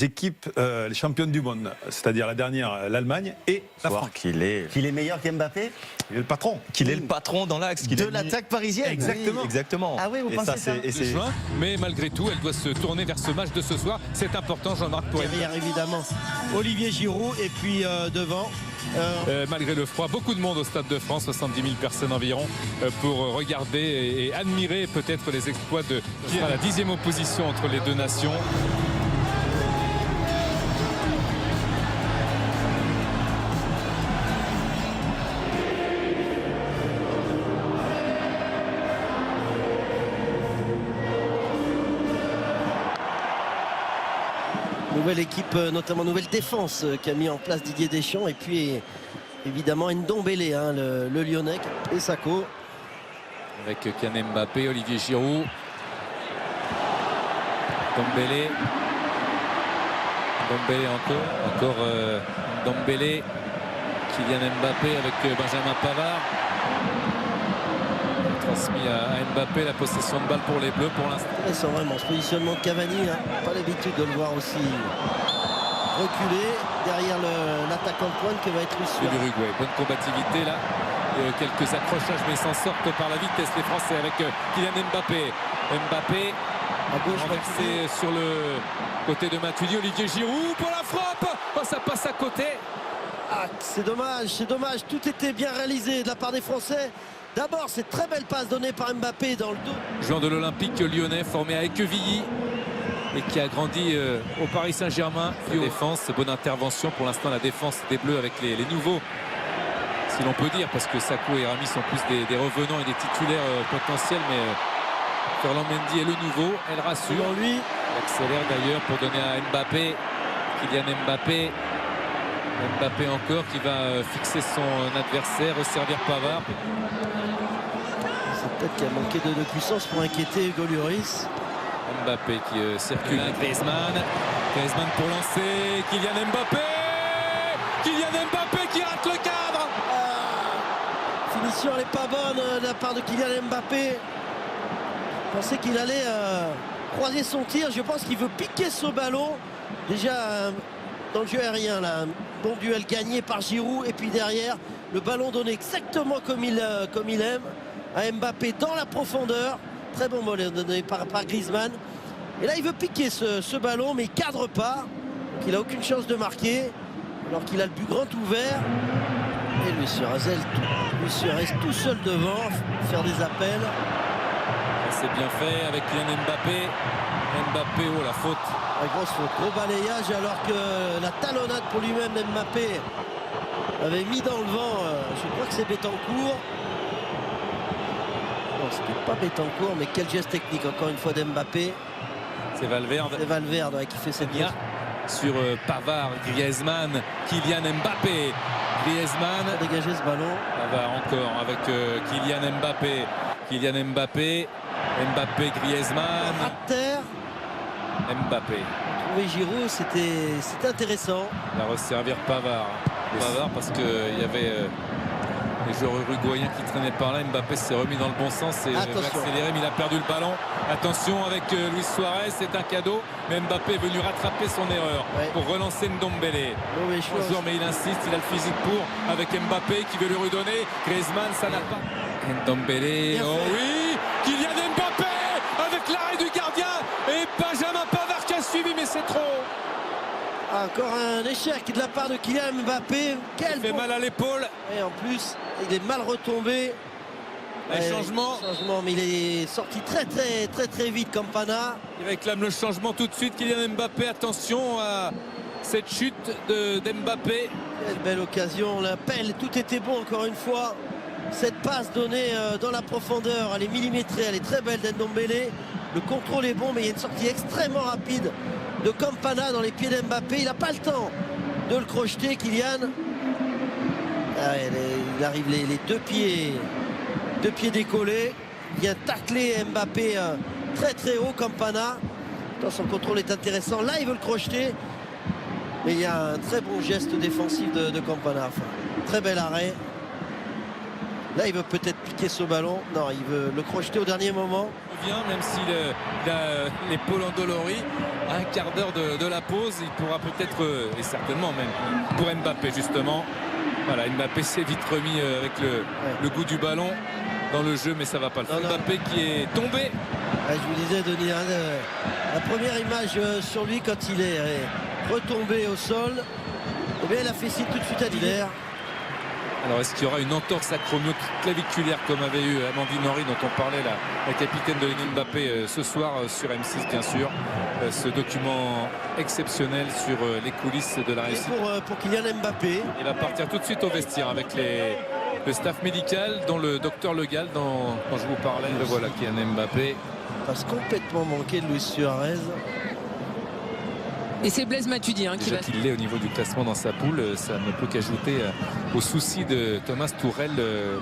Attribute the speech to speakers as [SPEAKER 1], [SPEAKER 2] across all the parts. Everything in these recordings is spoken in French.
[SPEAKER 1] équipes, les championnes du monde, c'est-à-dire la dernière, l'Allemagne et la France.
[SPEAKER 2] Qu'il est
[SPEAKER 3] meilleur qu'Mbappé.
[SPEAKER 1] Il est le patron.
[SPEAKER 2] Qu'il est le patron dans l'axe.
[SPEAKER 3] De l'attaque parisienne.
[SPEAKER 1] Exactement.
[SPEAKER 2] Oui, exactement.
[SPEAKER 3] Ah oui, vous pensez ça
[SPEAKER 4] juin, mais malgré tout, elle doit se tourner vers ce match de ce soir. C'est important, Jean-Marc, pour elle.
[SPEAKER 3] Derrière, évidemment, Olivier Giroud et puis devant.
[SPEAKER 4] Malgré le froid, beaucoup de monde au Stade de France, 70 000 personnes environ, pour regarder et admirer peut-être les exploits de qui sera la 10e opposition entre les deux nations.
[SPEAKER 3] Nouvelle équipe, notamment nouvelle défense qu'a mis en place Didier Deschamps. Et puis évidemment Ndombélé, hein, le Lyonnais, et Sakho.
[SPEAKER 4] Avec Kylian Mbappé, Olivier Giroud, Ndombélé, encore Ndombélé, Kylian Mbappé avec Benjamin Pavard. Transmis à Mbappé, la possession de balle pour les Bleus pour l'instant.
[SPEAKER 3] Ils sont vraiment ce positionnement de Cavani, hein, pas l'habitude de le voir aussi reculer derrière l'attaquant de pointe que va être Luis.
[SPEAKER 4] L'Uruguay, bonne combativité là. Quelques accrochages mais s'en sortent par la vitesse les Français avec Kylian Mbappé. Mbappé
[SPEAKER 3] à gauche,
[SPEAKER 4] renversé sur le côté de Matuidi. Olivier Giroud pour la frappe. Oh, ça passe à côté.
[SPEAKER 3] Ah, c'est dommage. Tout était bien réalisé de la part des Français. D'abord, cette très belle passe donnée par Mbappé dans le dos.
[SPEAKER 4] Joueur de l'Olympique lyonnais, formé à Équevilly et qui a grandi au Paris Saint-Germain. Défense, bonne intervention pour l'instant, la défense des Bleus avec les nouveaux, si l'on peut dire, parce que Sakho et Rami sont plus des revenants et des titulaires potentiels, mais Ferland Mendy est le nouveau, elle rassure.
[SPEAKER 3] Lui.
[SPEAKER 4] Il accélère d'ailleurs pour donner à Mbappé, Kylian Mbappé. Mbappé encore qui va fixer son adversaire, resservir Pavard.
[SPEAKER 3] C'est peut-être qu'il a manqué de puissance pour inquiéter Hugo Lloris.
[SPEAKER 4] Mbappé qui circule à Griezmann. Griezmann pour lancer. Kylian Mbappé qui rate le cadre.
[SPEAKER 3] Finition elle n'est pas bonne de la part de Kylian Mbappé. Je pensais qu'il allait croiser son tir. Je pense qu'il veut piquer ce ballon. Déjà dans le jeu aérien là, un bon duel gagné par Giroud. Et puis derrière, le ballon donné exactement comme il aime à Mbappé dans la profondeur. Très bon ballon donné par Griezmann. Et là il veut piquer ce ballon mais il cadre pas. Donc il n'a aucune chance de marquer. Alors qu'il a le but grand ouvert. Et Luis Suarez reste tout seul devant, faire des appels.
[SPEAKER 4] C'est bien fait avec Kylian Mbappé. Mbappé, oh la faute.
[SPEAKER 3] La grosse faute, gros balayage alors que la talonnade pour lui-même Mbappé avait mis dans le vent, je crois que c'est Betancourt. Non, c'était pas Betancourt, mais quel geste technique encore une fois d'Mbappé.
[SPEAKER 4] C'est Valverde.
[SPEAKER 3] C'est Valverde ouais, qui fait cette faute.
[SPEAKER 4] Sur Pavard, Griezmann, Kylian Mbappé. Griezmann
[SPEAKER 3] a dégagé ce ballon.
[SPEAKER 4] Pavard encore avec Kylian Mbappé. Kylian Mbappé. Mbappé, Griezmann.
[SPEAKER 3] À terre.
[SPEAKER 4] Mbappé.
[SPEAKER 3] Trouver Giroud, c'était intéressant.
[SPEAKER 4] Il va resservir Pavard. Pavard parce qu'il y avait les joueurs uruguayens qui traînaient par là. Mbappé s'est remis dans le bon sens et va accélérer, mais il a perdu le ballon. Attention avec Luis Suarez, c'est un cadeau. Mais Mbappé est venu rattraper son erreur pour relancer Ndombélé. Bonjour, mais il insiste, il a le physique pour. Avec Mbappé qui veut lui redonner. Griezmann, ça n'a pas. Ndombélé, oh oui, Kylian Mbappé avec l'arrêt du gardien et Benjamin Pavard qui a suivi, mais c'est trop.
[SPEAKER 3] Encore un échec de la part de Kylian Mbappé.
[SPEAKER 4] Il fait mal à l'épaule.
[SPEAKER 3] Et en plus, il est mal retombé.
[SPEAKER 4] Changement,
[SPEAKER 3] mais il est sorti très vite Campana.
[SPEAKER 4] Il réclame le changement tout de suite. Kylian Mbappé, attention à cette chute d'Mbappé.
[SPEAKER 3] Quelle belle occasion, l'appel, tout était bon encore une fois. Cette passe donnée dans la profondeur, elle est millimétrée, elle est très belle d'Ndombélé. Le contrôle est bon, mais il y a une sortie extrêmement rapide de Campana dans les pieds d'Mbappé. Il n'a pas le temps de le crocheter, Kylian. Il arrive les deux pieds décollés. Il vient tacler Mbappé très haut, Campana. Son contrôle est intéressant. Là, il veut le crocheter. Mais il y a un très bon geste défensif de Campana. Enfin, très bel arrêt. Là, il veut peut-être piquer ce ballon. Non, il veut le crocheter au dernier moment.
[SPEAKER 4] Il revient, même s'il a l'épaule endolorie, à un quart d'heure de la pause, il pourra peut-être, et certainement même, pour Mbappé justement. Voilà, Mbappé s'est vite remis avec le goût du ballon dans le jeu, mais ça va pas le faire. Mbappé qui est tombé.
[SPEAKER 3] Je vous disais, Denis, la première image sur lui quand il est retombé au sol, eh bien, il a fait signe tout de suite à Diller.
[SPEAKER 4] Alors est-ce qu'il y aura une entorse acromio-claviculaire comme avait eu Amandine Henry dont on parlait, la capitaine de Mbappé ce soir sur M6 bien sûr. Ce document exceptionnel sur les coulisses de la réussite.
[SPEAKER 3] Pour Kylian Mbappé.
[SPEAKER 4] Il va partir tout de suite au vestiaire avec le staff médical dont le docteur Le Gall dont je vous parlais. Le voilà Kylian Mbappé.
[SPEAKER 3] Passe complètement manqué de Luis Suarez.
[SPEAKER 5] Et c'est Blaise Matuidi qui va...
[SPEAKER 4] qu'il l'est au niveau du classement dans sa poule, ça ne peut qu'ajouter au souci de Thomas Tuchel,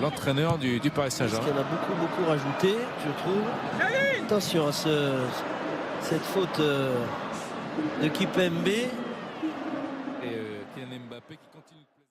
[SPEAKER 4] l'entraîneur du Paris Saint-Germain.
[SPEAKER 3] Il y en a beaucoup rajouté, je trouve. Attention à cette faute de Kipembe.
[SPEAKER 4] Et Kylian Mbappé qui continue de